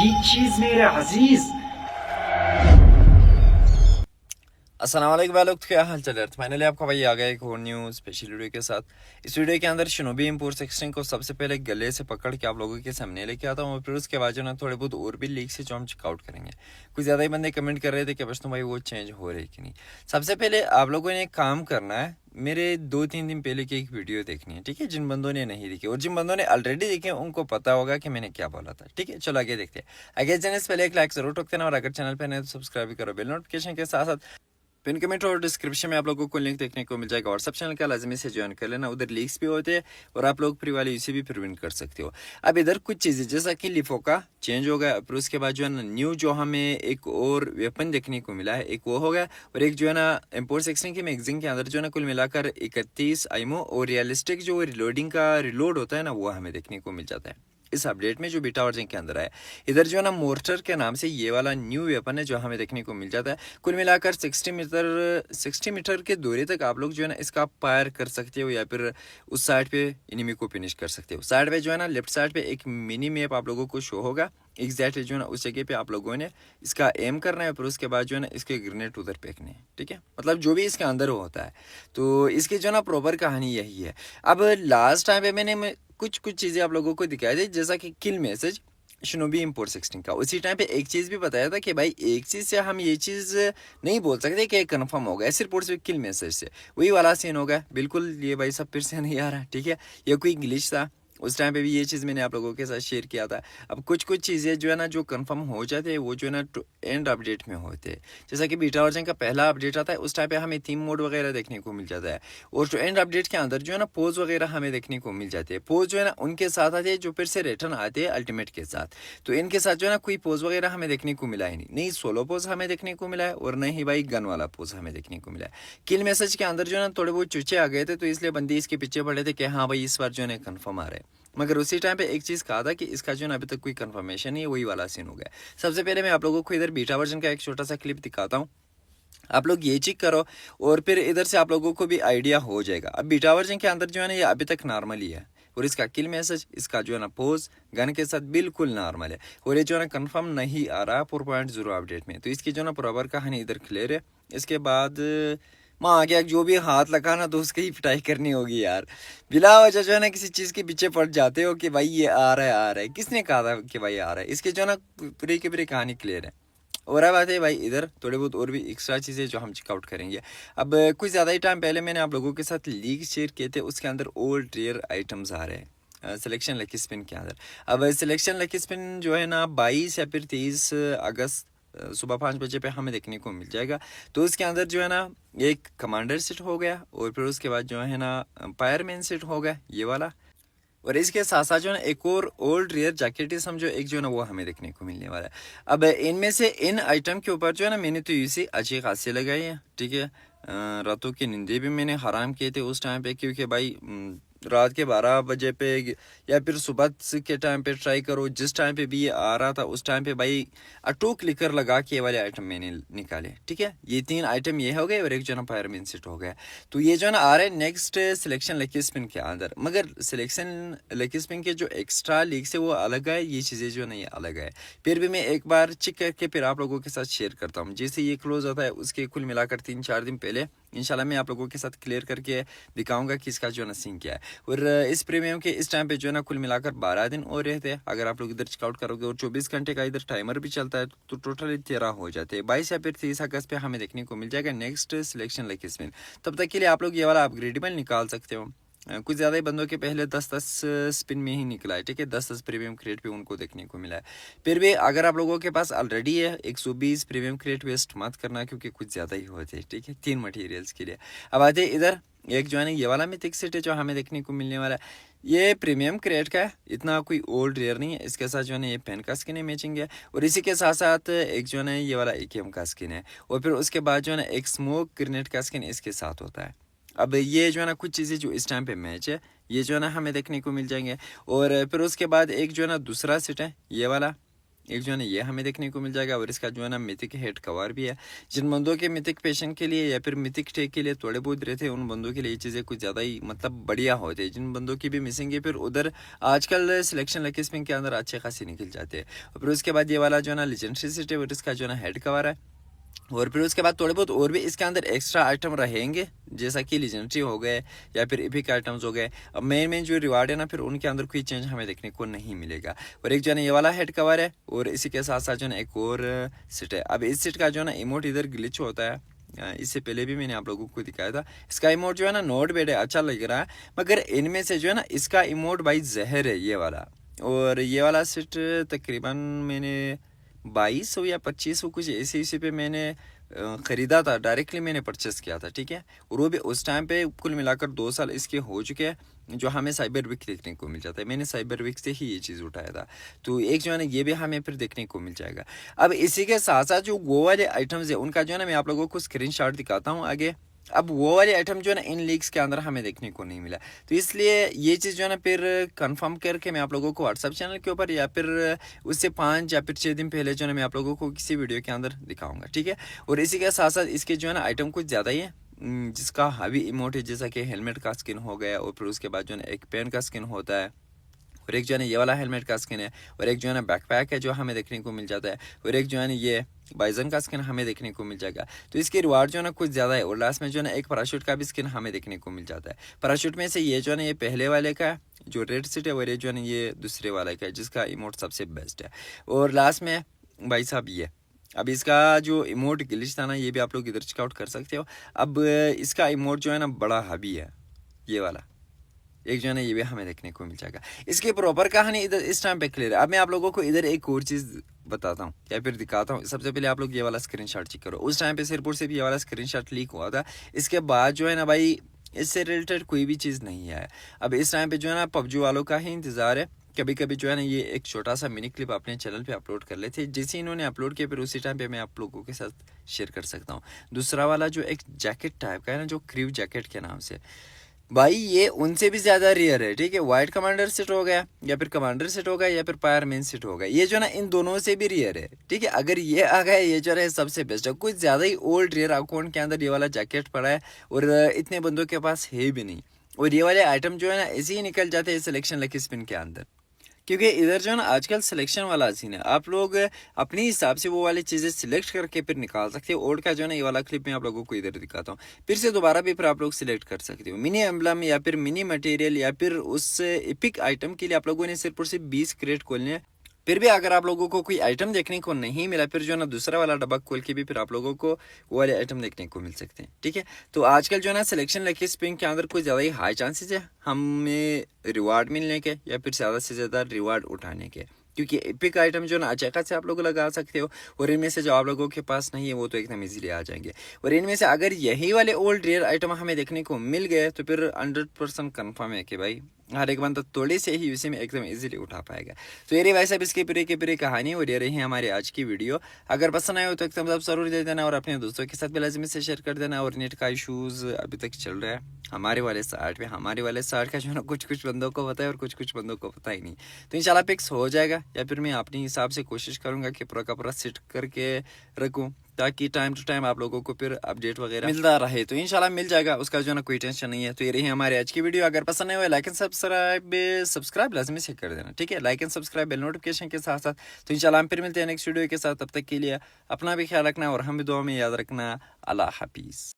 ये चीज मेरे अजीज। अस्सलाम वालेकुम भाई लोग, तो क्या हाल चल रहा है। तो फाइनली आपका भाई आ गया एक और न्यू स्पेशल वीडियो के साथ। इस वीडियो के अंदर शिनोबी इम्पोर्ट सेक्शन को सबसे पहले गले से पकड़ के आप लोगों के सामने लेके आता हूँ और फिर उसके बाद जो ना थोड़े बहुत और भी लीक से जो हम चेकआउट करेंगे। कुछ ज़्यादा ही बंदे कमेंट कर रहे थे कि बस तुम भाई वो चेंज हो रही कि नहीं। सबसे पहले आप लोगों ने एक काम करना है, मेरे 2-3 दिन पहले की एक वीडियो देखनी है, ठीक है। जिन बंदों ने नहीं देखी और जिन बंदों ने ऑलरेडी देखे उनको पता होगा कि मैंने क्या बोला था, ठीक है। चलो आगे देखते हैं। आगे जाने से पहले एक लाइक जरूर ठोक देना और अगर चैनल पर नए तो सब्सक्राइब भी करो बेल नोटिफिकेशन के साथ साथ। पिन कमेंट और डिस्क्रिप्शन में आप लोगों को लिंक देखने को मिल जाएगा। व्हाट्सएप चैनल का लाजमी से ज्वाइन कर लेना, उधर लीक्स भी होते हैं और आप लोग फ्री वाले इसे भी प्रिवेंट कर सकते हो। अब इधर कुछ चीज़ें जैसा कि लिफोका चेंज हो गया, फिर उसके बाद जो है ना न्यू जो हमें एक और वेपन देखने को मिला है, एक वो हो गया। और एक जो है ना इम्पोर्ट सेक्शन की मैगजीन के अंदर जो है ना कुल मिलाकर 31 आईमो और रियलिस्टिक जो रिलोडिंग का रिलोड होता है ना वो हमें देखने को मिल जाता है इस अपडेट में जो बीटा वर्जन के अंदर है। इधर जो है ना मोर्टर के नाम से ये वाला न्यू वेपन है जो हमें देखने को मिल जाता है। कुल मिलाकर 60 मीटर के दूरी तक आप लोग जो है ना इसका फायर कर सकते हो या फिर उस साइड पे एनिमी को फिनिश कर सकते हो। साइड पे जो है ना लेफ्ट साइड पे एक मिनी मैप आप लोगों को शो होगा। एग्जैक्टली जो है ना उस जगह पे आप लोगों ने इसका एम करना है, फिर उसके बाद जो है ना इसके ग्रेनेड उधर फेंकने हैं, ठीक है। मतलब जो भी इसके अंदर होता है। तो इसकी जो है ना प्रॉपर कहानी यही है। अब लास्ट टाइम पे मैंने कुछ चीज़ें आप लोगों को दिखाई थी, जैसा कि किल मैसेज शिनोबी इम्पोर्ट सेक्शन का। उसी टाइम पे एक चीज़ भी बताया था कि भाई एक चीज़ से हम ये चीज़ नहीं बोल सकते कि कंफर्म हो गया सिर्फ और सिर्फ किल मैसेज से। वही वाला सीन हो गया बिल्कुल। ये भाई सब फिर से नहीं आ रहा, ठीक है। ये कोई ग्लिच था। उस टाइम पे भी ये चीज़ मैंने आप लोगों के साथ शेयर किया था। अब कुछ चीज़ें जो है ना जो कंफर्म हो जाते हैं वो जो है ना टू एंड अपडेट में होते हैं। जैसा कि बीटा वर्जन का पहला अपडेट आता है उस टाइम पे हमें थीम मोड वगैरह देखने को मिल जाता है और टू एंड अपडेट के अंदर जो है ना पोज वगैरह हमें देखने को मिल जाते हैं। पोज जो है ना उनके साथ आते हैं जो फिर से रिटर्न आते हैं अल्टीमेट के साथ। तो इनके साथ जो है ना कोई पोज वगैरह हमें देखने को मिला ही नहीं सोलो पोज हमें देखने को मिला है और नहीं ही भाई गन वाला पोज हमें देखने को मिला है। किल मैसेज के अंदर जो है ना थोड़े बहुत चूचे आ गए थे तो इसलिए बंदी इसके पीछे पड़े थे कि हाँ भाई इस बार जो है कन्फर्म आ रहे हैं। मगर उसी टाइम पे एक चीज़ कहा था कि इसका जो है अभी तक कोई कंफर्मेशन नहीं है, वही वाला सीन हो गया। सबसे पहले मैं आप लोगों को इधर बीटा वर्जन का एक छोटा सा क्लिप दिखाता हूँ, आप लोग ये चेक करो और फिर इधर से आप लोगों को भी आइडिया हो जाएगा। अब बीटा वर्जन के अंदर जो है ना ये अभी तक नॉर्मल ही है और इसका किल मैसेज इसका जो है ना पोज गन के साथ बिल्कुल नॉर्मल है और ये जो है ना कन्फर्म नहीं आ रहा 4.0 अपडेट में। तो इसकी जो है ना प्रॉपर कहानी इधर क्लियर है। इसके बाद माँ आ गया, जो भी हाथ लगा ना तो उसकी ही पिटाई करनी होगी यार। बिला वजह जो है ना किसी चीज़ के पीछे पड़ जाते हो कि भाई ये आ रहा है आ रहा है, किसने कहा था कि भाई आ रहा है। इसके जो है ना पूरी की पूरी कहानी क्लियर है। और अब आते हैं भाई इधर थोड़े बहुत और भी एक्स्ट्रा चीज़ें जो हम चेकआउट करेंगे। अब कुछ ज़्यादा ही टाइम पहले मैंने आप लोगों के साथ लीक शेयर किए थे, उसके अंदर ओल्ड रेयर आइटम्स आ रहे हैं सिलेक्शन लकी स्पिन के अंदर। अब सिलेक्शन लकी स्पिन जो है ना 22 या फिर 23 अगस्त सुबह 5 बजे पे हमें देखने को मिल जाएगा। तो उसके अंदर जो है ना एक कमांडर सेट हो गया और फिर उसके बाद जो है ना फायरमैन सेट हो गया ये वाला। और इसके साथ साथ जो है ना एक और ओल्ड रेयर जैकेटिज्म जो एक जो है ना वो हमें देखने को मिलने वाला है। अब इनमें से इन आइटम के ऊपर जो है ना मैंने तो इसे अच्छी खासी लगाई है, ठीक है। रातों की नींदें भी मैंने हराम किए थे उस टाइम पे, क्योंकि भाई रात के 12 बजे पे या फिर सुबह के टाइम पे ट्राई करो, जिस टाइम पे भी ये आ रहा था उस टाइम पे भाई ऑटो क्लिकर लगा के ये वाले आइटम मैंने निकाले, ठीक है। ये 3 आइटम ये हो गए और एक जो है ना फायरमैन सेट हो गया। तो ये जो है ना आ रहा है नेक्स्ट सिलेक्शन लकी स्पिन के अंदर। मगर सिलेक्शन लकी स्पिन के जो एक्स्ट्रा लीक्स है वो अलग है, ये चीज़ें जो नहीं अलग है। फिर भी मैं एक बार चेक करके फिर आप लोगों के साथ शेयर करता हूँ। जैसे ये क्लोज होता है उसके कुल मिलाकर 3-4 दिन पहले इंशाल्लाह मैं आप लोगों के साथ क्लियर करके दिखाऊंगा कि इसका जो है ना सीन क्या है। और इस प्रीमियम के इस टाइम पे जो है ना कुल मिलाकर 12 दिन और रहते हैं। अगर आप लोग इधर चेकआउट करोगे और 24 घंटे का इधर टाइमर भी चलता है तो टोटली 13 हो जाते हैं। 22 या फिर 30 अगस्त पे हमें देखने को मिल जाएगा नेक्स्ट सिलेक्शन लकी स्पिन। तब तक के लिए आप लोग ये वाला अपग्रेडेबल निकाल सकते हो। कुछ ज़्यादा ही बंदों के पहले 10-10 स्पिन में ही निकला है, ठीक है। 10-10 प्रीमियम क्रेट पे उनको देखने को मिला है। फिर भी अगर आप लोगों के पास ऑलरेडी है 120 प्रीमियम क्रेट वेस्ट मत करना, क्योंकि कुछ ज़्यादा ही होते हैं, ठीक है, 3 मटेरियल्स के लिए। अब आते इधर एक जो है ना ये वाला मिथिक सेट है जो हमें देखने को मिलने वाला है। ये प्रीमियम क्रेट का है, इतना कोई ओल्ड रेयर नहीं है। इसके साथ जो है ना ये पेन का स्किन है मैचिंग है और इसी के साथ साथ एक जो है ना ये वाला एकेएम का स्किन है और फिर उसके बाद जो है ना एक स्मोक ग्रेनेड का स्किन इसके साथ होता है। अब ये जो है ना कुछ चीज़ें जो इस टाइम पे मैच है ये जो है ना हमें देखने को मिल जाएंगे। और फिर उसके बाद एक जो है ना दूसरा सेट है ये वाला, एक जो है ना ये हमें देखने को मिल जाएगा। और इसका जो है ना मिथिक हेड कवर भी है। जिन बंदों के मिथिक पेशन के लिए या फिर मिथिक टेक के लिए थोड़े बहुत रहते हैं, उन बंदों के लिए ये चीज़ें कुछ ज़्यादा ही मतलब बढ़िया होते हैं। जिन बंदों की भी मिसिंग है, फिर उधर आजकल सिलेक्शन लकी स्पिन के अंदर अच्छे खासी निकल जाते हैं। और फिर उसके बाद ये वाला जो है ना लेजेंडरी सिटी और इसका जो है ना हेड कवर है। और फिर उसके बाद थोड़े बहुत और भी इसके अंदर एक्स्ट्रा आइटम रहेंगे, जैसा कि लेजेंडरी हो गए या फिर एपिक आइटम्स हो गए। अब मेन जो रिवार्ड है ना, फिर उनके अंदर कोई चेंज हमें देखने को नहीं मिलेगा। और एक जो है ना ये वाला हेड कवर है, और इसी के साथ साथ जो है ना एक और सेट है। अब इस सेट का जो है ना इमोट इधर ग्लिच होता है, इससे पहले भी मैंने आप लोगों को दिखाया था। इसका इमोट जो है ना नोट बेड है, अच्छा लग रहा है, मगर इनमें से जो है ना इसका इमोट भाई जहर है ये वाला। और ये वाला सेट तकरीबन मैंने 2200 या 2500 कुछ ऐसे इसी पे मैंने ख़रीदा था, डायरेक्टली मैंने परचेस किया था, ठीक है। और वो भी उस टाइम पे कुल मिलाकर 2 साल इसके हो चुके हैं, जो हमें साइबर वीक देखने को मिल जाता है। मैंने साइबर वीक से ही ये चीज़ उठाया था, तो एक जो है ना ये भी हमें फिर देखने को मिल जाएगा। अब इसी के साथ साथ जो वो वाले आइटम्स है, उनका जो है ना मैं आप लोगों को स्क्रीनशॉट दिखाता हूँ आगे। अब वो वाले आइटम जो है ना इन लीक्स के अंदर हमें देखने को नहीं मिला, तो इसलिए ये चीज़ जो है ना फिर कंफर्म करके मैं आप लोगों को व्हाट्सएप चैनल के ऊपर या फिर उससे 5 या फिर 6 दिन पहले जो है ना मैं आप लोगों को किसी वीडियो के अंदर दिखाऊंगा, ठीक है। और इसी के साथ साथ इसके जो है ना आइटम कुछ ज़्यादा ही है, जिसका हावी इमोट है, जैसा कि हेलमेट का स्किन हो गया, और फिर उसके बाद जो है ना एक पेन का स्किन होता है, और एक जो है ना ये वाला हेलमेट का स्किन है, और एक जो है ना बैकपैक है जो हमें देखने को मिल जाता है, और एक जो है ना ये बाइजन का स्किन हमें देखने को मिल जाएगा। तो इसके रिवार्ड जो है ना कुछ ज़्यादा है। और लास्ट में जो है ना एक पैराशूट का भी स्किन हमें देखने को मिल जाता है। पैराशूट में से ये जो है ना ये पहले वाले का है जो रेड सीट है, और ये जो है ना ये दूसरे वाले का है जिसका इमोट सबसे बेस्ट है। और लास्ट में भाई साहब ये, अब इसका जो इमोट ग्लिच था ना, ये भी आप लोग इधर चेकआउट कर सकते हो। अब इसका इमोट जो है ना बड़ा हावी है, ये वाला एक जो है ना ये भी हमें देखने को मिल जाएगा। इसकी प्रॉपर कहानी इधर इस टाइम पे क्लियर है। अब मैं आप लोगों को इधर एक और चीज़ बताता हूँ या फिर दिखाता हूँ। सबसे पहले आप लोग ये वाला स्क्रीनशॉट चेक करो। उस टाइम पे सिरपुर से भी ये वाला स्क्रीनशॉट लीक हुआ था, इसके बाद जो है ना भाई इससे रिलेटेड कोई भी चीज़ नहीं है। अब इस टाइम पे जो है ना पबजी वालों का ही इंतज़ार है। कभी कभी जो है ना ये एक छोटा सा मिनी क्लिप अपने चैनल पे अपलोड कर लेते, जैसे इन्होंने अपलोड किया फिर उसी टाइम पे मैं आप लोगों के साथ शेयर कर सकता हूँ। दूसरा वाला जो एक जैकेट टाइप का है ना, जो क्रीव जैकेट के नाम से, भाई ये उनसे भी ज्यादा रेयर है, ठीक है। व्हाइट कमांडर सेट हो गया या फिर कमांडर सेट हो गया या फिर फायरमैन सेट हो गया, ये जो ना इन दोनों से भी रेयर है, ठीक है। अगर ये आ गया, ये जो है सबसे बेस्ट है। कुछ ज्यादा ही ओल्ड रेयर अकाउंट के अंदर ये वाला जैकेट पड़ा है, और इतने बंदों के पास है भी नहीं। और ये वाले आइटम जो है ना ऐसे ही निकल जाते हैं सिलेक्शन लकी स्पिन के अंदर, क्योंकि इधर जो है ना आजकल सिलेक्शन वाला सीन है। आप लोग अपने हिसाब से वो वाली चीज़ें सिलेक्ट करके फिर निकाल सकते हो। ओल्ड का जो है ना ये वाला क्लिप मैं आप लोगों को इधर दिखाता हूँ, फिर से दोबारा भी फिर आप लोग सिलेक्ट कर सकते हो। मिनी एम्बलम या फिर मिनी मटेरियल या फिर उस एपिक आइटम के लिए आप लोगों ने सिर्फ और सिर्फ 20 क्रेट खोलने हैं। फिर भी अगर आप लोगों को कोई आइटम देखने को नहीं मिला, फिर जो है ना दूसरा वाला डब्बा खोल के भी फिर आप लोगों को वो वाले आइटम देखने को मिल सकते हैं, ठीक है। तो आजकल जो है ना सिलेक्शन लकी स्पिन के अंदर कुछ ज़्यादा ही हाई चांसेस है हमें रिवार्ड मिलने के या फिर ज़्यादा से ज़्यादा रिवार्ड उठाने के, क्योंकि एपिक आइटम जो ना अचानक से आप लोग लगा सकते हो, और इनमें से जो आप लोगों के पास नहीं है वो तो एकदम इजीली आ जाएंगे। और इनमें से अगर यही वाले ओल्ड रेयर आइटम हमें देखने को मिल गए तो फिर 100% कन्फर्म है कि भाई हर एक बंदा थोड़े से ही उसी में एकदम इजीली उठा पाएगा। तो ये रही भाई साहब इसके पूरी कहानी, और ये रही है हमारी आज की वीडियो। अगर पसंद आए हो तो एकदम जरूर दे देना, और अपने दोस्तों के साथ भी लाजमी से शेयर कर देना। और नेट का इशूज़ अभी तक चल रहा है हमारे वाले साइड पे, हमारे वाले साइड का जो है ना कुछ बंदों को पता है और कुछ बंदों को पता ही नहीं। तो इंशाल्लाह फिक्स हो जाएगा, या फिर मैं अपने हिसाब से कोशिश करूंगा कि पूरा का पूरा सेट करके रखूं, ताकि टाइम टू टाइम आप लोगों को फिर अपडेट वगैरह मिलता रहे। तो इंशाल्लाह मिल जाएगा, उसका जो है ना कोई टेंशन नहीं है। तो ये रही हमारी आज की वीडियो। अगर पसंद है लाइक एंड सब्सक्राइब लाजमी से कर देना, ठीक है। Like and subscribe bell notification के साथ साथ। तो इंशाल्लाह हम फिर मिलते हैं नेक्स्ट वीडियो के साथ, तब तक के लिए अपना भी ख्याल रखना और हम भी दुआ में याद रखना। अल्लाह हाफिज़।